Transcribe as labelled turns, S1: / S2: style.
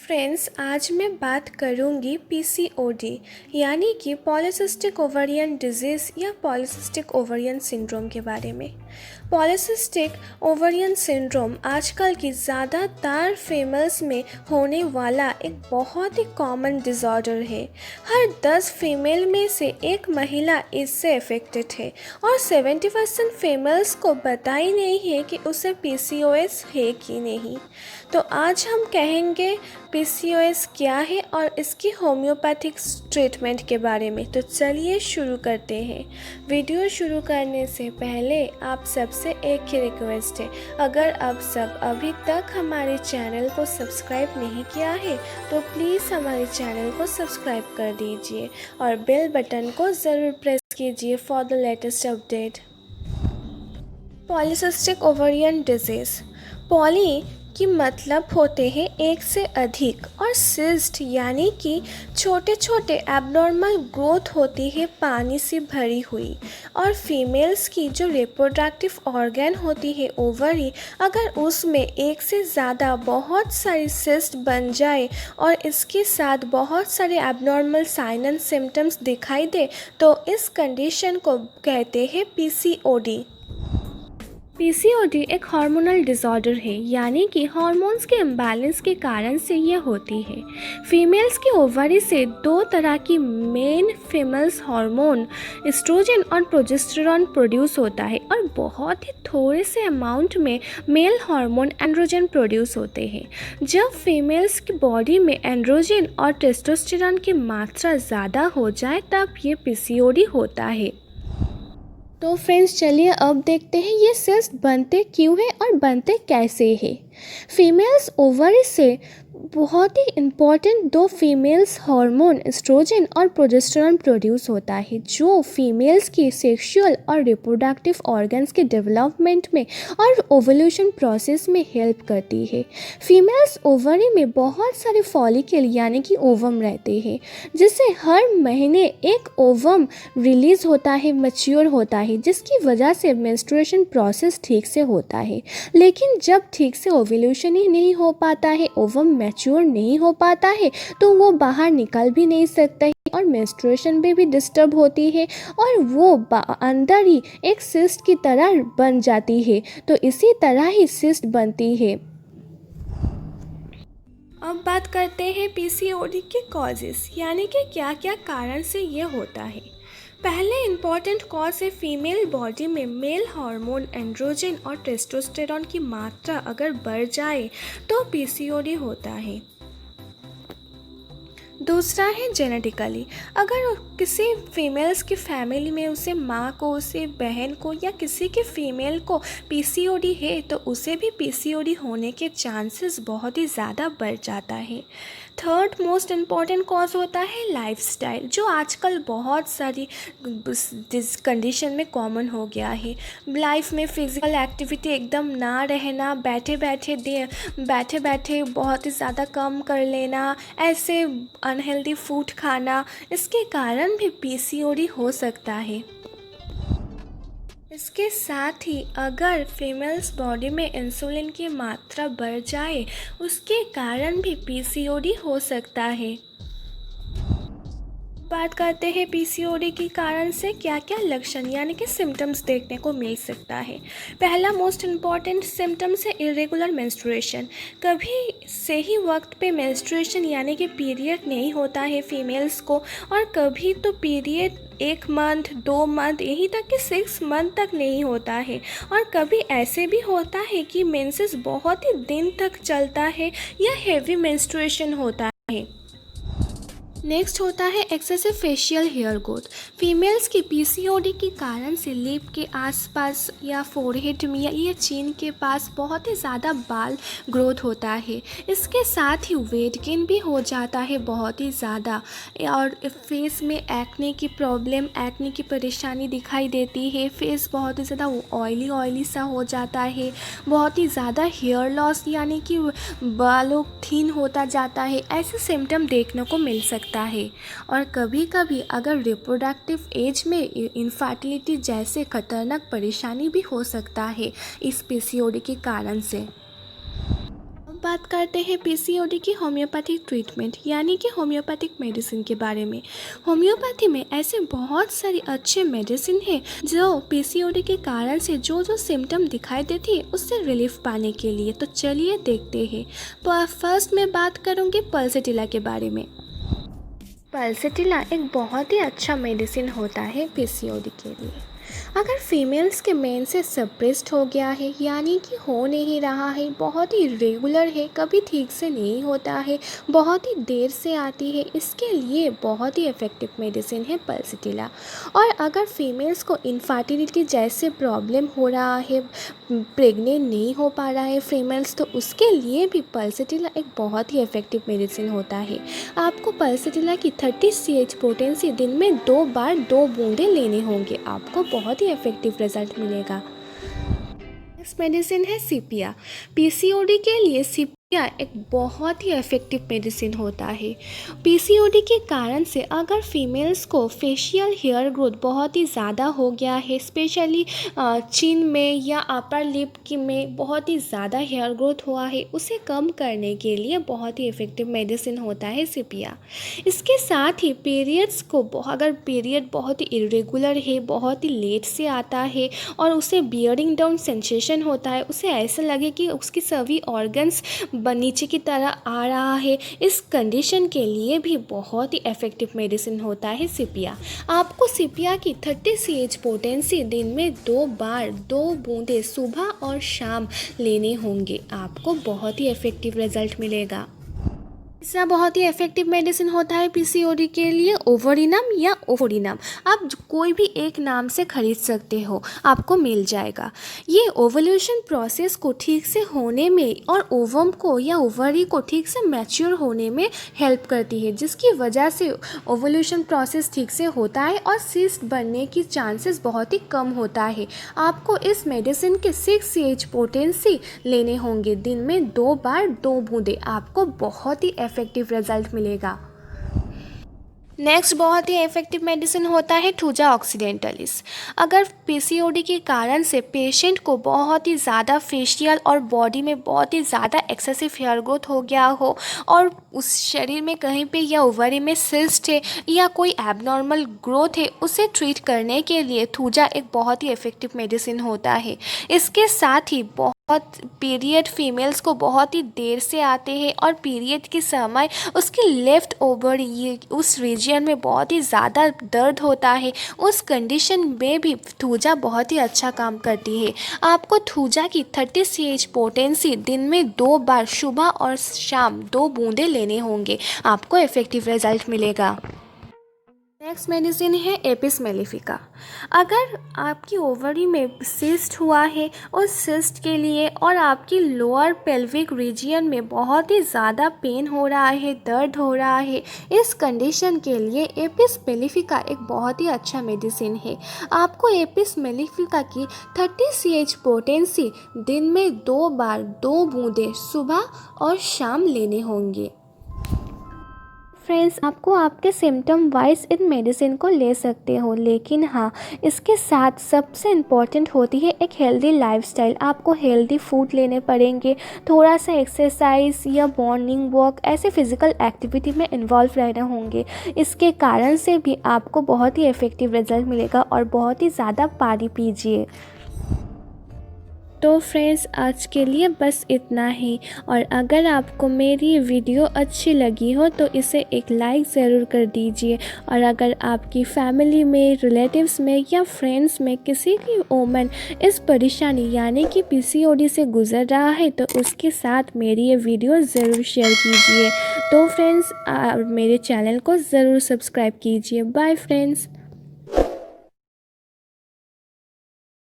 S1: Friends, आज मैं बात करूंगी पीसीओडी यानी कि पॉलीसिस्टिक ओवरियन डिजीज़ या पॉलीसिस्टिक ओवरियन सिंड्रोम के बारे में। पॉलीसिस्टिक ओवरियन सिंड्रोम आजकल की ज़्यादातर फीमेल्स में होने वाला एक बहुत ही कॉमन डिसऑर्डर है। हर 10 फीमेल में से एक महिला इससे अफेक्टेड है और 70% फीमेल्स को पता ही नहीं है कि उसे पीसीओएस है कि नहीं। तो आज हम कहेंगे पीसीओएस क्या है और इसकी होम्योपैथिक ट्रीटमेंट के बारे में। तो चलिए शुरू करते हैं। वीडियो शुरू करने से पहले आप सबसे एक ही रिक्वेस्ट है, अगर आप सब अभी तक हमारे चैनल को सब्सक्राइब नहीं किया है तो प्लीज़ हमारे चैनल को सब्सक्राइब कर दीजिए और बेल बटन को ज़रूर प्रेस कीजिए for the latest update. Polycystic ovarian disease, poly की मतलब होते हैं एक से अधिक और सिस्ट यानी कि छोटे छोटे एबनॉर्मल ग्रोथ होती है पानी से भरी हुई। और फीमेल्स की जो रिप्रोडक्टिव ऑर्गन होती है ओवरी, अगर उसमें एक से ज़्यादा बहुत सारी सिस्ट बन जाए और इसके साथ बहुत सारे एबनॉर्मल साइन एंड सिम्टम्स दिखाई दे तो इस कंडीशन को कहते हैं पीसीओडी। पीसीओडी एक हार्मोनल डिसऑर्डर है यानी कि हार्मोन्स के इम्बैलेंस के कारण से यह होती है। फीमेल्स की ओवरी से दो तरह की मेन फीमेल्स हार्मोन एस्ट्रोजन और प्रोजेस्टेरॉन प्रोड्यूस होता है और बहुत ही थोड़े से अमाउंट में मेल हार्मोन एंड्रोजन प्रोड्यूस होते हैं। जब फीमेल्स की बॉडी में एंड्रोजन और टेस्टोस्टेरॉन की मात्रा ज़्यादा हो जाए तब ये पीसीओडी होता है। तो फ्रेंड्स, चलिए अब देखते हैं ये सिस्ट बनते क्यों हैं और बनते कैसे हैं। फीमेल्स ओवरी से बहुत ही इम्पॉर्टेंट दो फीमेल्स हार्मोन एस्ट्रोजन और प्रोजेस्टेरॉन प्रोड्यूस होता है जो फीमेल्स की सेक्सुअल और रिप्रोडक्टिव ऑर्गन्स के डेवलपमेंट में और ओवल्यूशन प्रोसेस में हेल्प करती है। फीमेल्स ओवरी में बहुत सारे फॉलिकल यानी कि ओवम रहते हैं जिससे हर महीने एक ओवम रिलीज होता है, मैच्योर होता है, जिसकी वजह से मेंस्ट्रुएशन प्रोसेस ठीक से होता है। लेकिन जब ठीक से ओवल्यूशन ही नहीं हो पाता है, ओवम मैच्योर नहीं हो पाता है, तो वो बाहर निकल भी नहीं सकता है और मेंस्ट्रुएशन भी डिस्टर्ब होती है और वो अंदर ही एक सिस्ट की तरह बन जाती है। तो इसी तरह ही सिस्ट बनती है। अब बात करते हैं पीसीओडी के कॉजेस यानी कि क्या क्या कारण से ये होता है। पहले इम्पॉर्टेंट कॉज है फीमेल बॉडी में मेल हार्मोन एंड्रोजन और टेस्टोस्टेरॉन की मात्रा अगर बढ़ जाए तो पीसीओडी होता है। दूसरा है जेनेटिकली, अगर किसी फीमेल्स की फैमिली में उसे माँ को, उसे बहन को या किसी के फीमेल को पीसीओडी है तो उसे भी पीसीओडी होने के चांसेस बहुत ही ज़्यादा बढ़ जाता है। थर्ड मोस्ट इम्पॉर्टेंट कॉज होता है लाइफस्टाइल, जो आजकल बहुत सारी कंडीशन में कॉमन हो गया है। लाइफ में फिज़िकल एक्टिविटी एकदम ना रहना, बैठे बैठे बहुत ही ज़्यादा कम कर लेना, ऐसे अनहेल्दी फूड खाना, इसके कारण भी पीसीओडी हो सकता है। इसके साथ ही अगर फीमेल्स बॉडी में इंसुलिन की मात्रा बढ़ जाए उसके कारण भी पीसीओडी हो सकता है। बात करते हैं पीसीओडी के कारण से क्या क्या लक्षण यानी कि सिम्टम्स देखने को मिल सकता है। पहला मोस्ट इम्पॉर्टेंट सिम्टम्स है इरेगुलर मेंस्ट्रुएशन। कभी सही वक्त पे मेंस्ट्रुएशन यानी कि पीरियड नहीं होता है फीमेल्स को, और कभी तो पीरियड 1 मंथ 2 मंथ यहीं तक कि 6 मंथ तक नहीं होता है, और कभी ऐसे भी होता है कि मेंसेस बहुत ही दिन तक चलता है या हेवी मेंस्ट्रुएशन होता है। नेक्स्ट होता है excessive facial hair growth. Females की पीसीओडी के कारण से लिप के आसपास या फोरहेड में या चीन के पास बहुत ही ज़्यादा बाल ग्रोथ होता है। इसके साथ ही वेट गेन भी हो जाता है बहुत ही ज़्यादा, और फेस में एक्ने की प्रॉब्लम, एक्ने की परेशानी दिखाई देती है। फेस बहुत ही ज़्यादा ऑयली सा हो जाता है। बहुत ही ज़्यादा हेयर लॉस यानी कि बालों थिन होता जाता है। ऐसे सिम्टम देखने को मिल सकता है। और कभी कभी अगर रिप्रोडक्टिव एज में इनफर्टिलिटी जैसे खतरनाक परेशानी भी हो सकता है इस पीसीओडी के कारण से। बात करते हैं पीसीओडी की होम्योपैथिक ट्रीटमेंट यानी कि होम्योपैथिक मेडिसिन के बारे में। होम्योपैथी में ऐसे बहुत सारी अच्छे मेडिसिन हैं जो पीसीओडी के कारण से जो जो सिम्टम दिखाई देती है उससे रिलीफ पाने के लिए। तो चलिए देखते हैं। फर्स्ट मैं बात करूँगी पल्सेटिला के बारे में। पल्सेटिला एक बहुत ही अच्छा मेडिसिन होता है पीसीओडी के लिए। अगर फीमेल्स के मेन से सप्रेस्ड हो गया है यानी कि हो नहीं रहा है, बहुत ही रेगुलर है, कभी ठीक से नहीं होता है, बहुत ही देर से आती है, इसके लिए बहुत ही इफ़ेक्टिव मेडिसिन है पल्सेटिला। और अगर फीमेल्स को इनफर्टिलिटी जैसे प्रॉब्लम हो रहा है, प्रेग्नेंट नहीं हो पा रहा है फीमेल्स, तो उसके लिए भी पल्सेटिला एक बहुत ही इफ़ेक्टिव मेडिसिन होता है। आपको पल्सेटिला की 30 CH पोटेंसी दिन में 2 बार 2 बूंदें लेने होंगे, आपको बहुत ही इफेक्टिव रिजल्ट मिलेगा। नेक्स्ट मेडिसिन है सीपिया। पीसीओडी के लिए सीपिया एक बहुत ही इफेक्टिव मेडिसिन होता है। पीसीओडी के कारण से अगर फीमेल्स को फेशियल हेयर ग्रोथ बहुत ही ज़्यादा हो गया है, स्पेशली चिन में या अपर लिप की में बहुत ही ज़्यादा हेयर ग्रोथ हुआ है, उसे कम करने के लिए बहुत ही इफेक्टिव मेडिसिन होता है सीपिया। इसके साथ ही पीरियड्स को अगर पीरियड बहुत ही इरेगुलर है, बहुत ही लेट से आता है और उसे बियरिंग डाउन सेंसेशन होता है, उसे ऐसा लगे कि उसकी सभी ऑर्गन्स नीचे की तरह आ रहा है, इस कंडीशन के लिए भी बहुत ही इफेक्टिव मेडिसिन होता है सीपिया। आपको सीपिया की 30 CH पोटेंसी दिन में 2 बार 2 बूंदें सुबह और शाम लेने होंगे, आपको बहुत ही इफेक्टिव रिजल्ट मिलेगा। तीसरा बहुत ही इफेक्टिव मेडिसिन होता है पीसीओडी के लिए ओवरिनम या ओफोरिनम। आप कोई भी एक नाम से खरीद सकते हो, आपको मिल जाएगा। ये ओवल्यूशन प्रोसेस को ठीक से होने में और ओवम को या ओवरी को ठीक से मैच्योर होने में हेल्प करती है, जिसकी वजह से ओवल्यूशन प्रोसेस ठीक से होता है और सिस्ट बनने की चांसेस बहुत ही कम होता है। आपको इस मेडिसिन के 6 CH पोटेंसी लेने होंगे, दिन में 2 बार 2 बूंदें, आपको बहुत ही इफेक्टिव रिजल्ट मिलेगा। नेक्स्ट बहुत ही इफेक्टिव मेडिसिन होता है थूजा ऑक्सीडेंटलिस। अगर पीसीओडी के कारण से पेशेंट को बहुत ही ज़्यादा फेशियल और बॉडी में बहुत ही ज़्यादा एक्सेसिव हेयर ग्रोथ हो गया हो और उस शरीर में कहीं पे या ओवरी में सिस्ट है या कोई एबनॉर्मल ग्रोथ है, उसे ट्रीट करने के लिए थूजा एक बहुत ही इफेक्टिव मेडिसिन होता है। इसके साथ ही बहुत पीरियड फीमेल्स को बहुत ही देर से आते हैं और पीरियड के समय उसकी लेफ्ट ओवरी उस रीजन में बहुत ही ज़्यादा दर्द होता है, उस कंडीशन में भी थूजा बहुत ही अच्छा काम करती है। आपको थूजा की 30 CH पोटेंसी दिन में 2 बार सुबह और शाम 2 बूंदें लेने होंगे, आपको इफेक्टिव रिजल्ट मिलेगा। नेक्स्ट मेडिसिन है एपिस मेलिफिका। अगर आपकी ओवरी में सिस्ट हुआ है, उस सिस्ट के लिए और आपकी लोअर पेल्विक रीजियन में बहुत ही ज़्यादा पेन हो रहा है, दर्द हो रहा है, इस कंडीशन के लिए एपिस मेलिफिका एक बहुत ही अच्छा मेडिसिन है। आपको एपिस मेलिफिका की 30 CH पोटेंसी दिन में 2 बार 2 बूंदें सुबह और शाम लेने होंगे। फ्रेंड्स, आपको आपके सिम्टम वाइज इन मेडिसिन को ले सकते हो, लेकिन हाँ, इसके साथ सबसे इम्पॉर्टेंट होती है एक हेल्दी लाइफस्टाइल। आपको हेल्दी फूड लेने पड़ेंगे, थोड़ा सा एक्सरसाइज या मॉर्निंग वॉक ऐसे फिजिकल एक्टिविटी में इन्वॉल्व रहना होंगे। इसके कारण से भी आपको बहुत ही इफ़ेक्टिव रिजल्ट मिलेगा और बहुत ही ज़्यादा पानी पीजिए। तो फ्रेंड्स, आज के लिए बस इतना ही, और अगर आपको मेरी वीडियो अच्छी लगी हो तो इसे एक लाइक ज़रूर कर दीजिए। और अगर आपकी फैमिली में, रिलेटिव्स में या फ्रेंड्स में किसी की वुमन इस परेशानी यानी कि पीसीओडी से गुज़र रहा है तो उसके साथ मेरी ये वीडियो ज़रूर शेयर कीजिए। तो फ्रेंड्स, मेरे चैनल को ज़रूर सब्सक्राइब कीजिए। Bye friends.